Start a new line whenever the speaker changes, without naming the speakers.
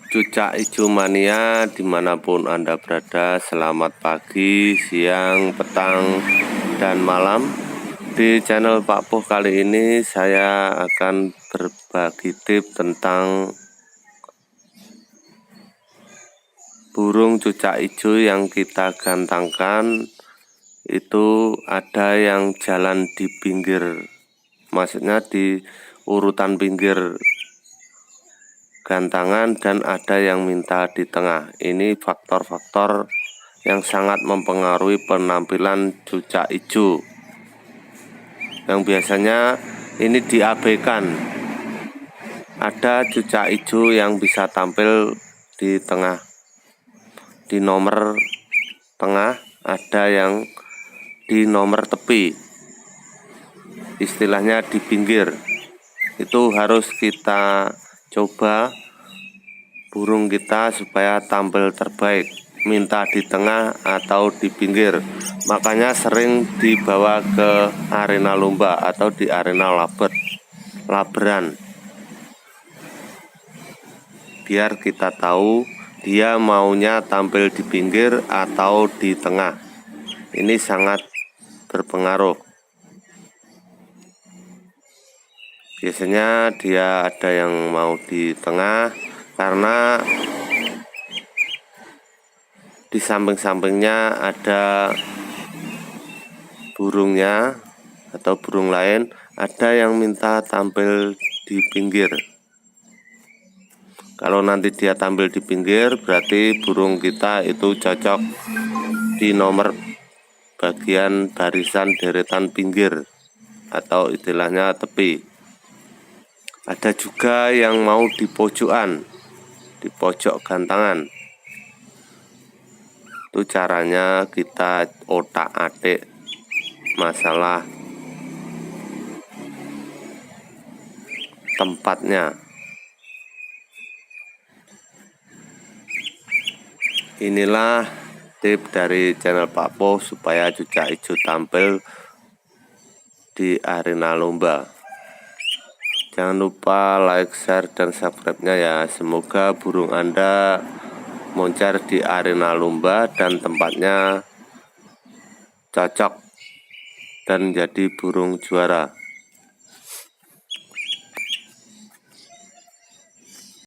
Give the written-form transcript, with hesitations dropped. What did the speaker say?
Cucak hijau mania dimanapun Anda berada, selamat pagi, siang, petang, dan malam. Di channel Pak Poh kali ini saya akan berbagi tips tentang burung cucak hijau yang kita gantangkan. Itu ada yang jalan di pinggir, maksudnya di urutan pinggir gantangan, dan ada yang minta di tengah. Ini faktor-faktor yang sangat mempengaruhi penampilan cucak hijau yang biasanya ini diabaikan. Ada cucak hijau yang bisa tampil di tengah, di nomor tengah, ada yang di nomor tepi, istilahnya di pinggir. Itu harus kita coba burung kita supaya tampil terbaik, minta di tengah atau di pinggir. Makanya sering dibawa ke arena lomba atau di arena laberan, biar kita tahu dia maunya tampil di pinggir atau di tengah. Ini sangat berpengaruh. Biasanya dia ada yang mau di tengah karena di samping-sampingnya ada burungnya atau burung lain, ada yang minta tampil di pinggir. Kalau nanti dia tampil di pinggir, berarti burung kita itu cocok di nomor bagian barisan deretan pinggir atau istilahnya tepi. Ada juga yang mau di pojokan, di pojok gantangan. Itu caranya kita otak-atik masalah tempatnya. Inilah tips dari channel Pak Poh supaya cucak hijau tampil di arena lomba. Jangan lupa like, share, dan subscribe-nya ya. Semoga burung Anda moncar di arena lomba dan tempatnya cocok dan jadi burung juara.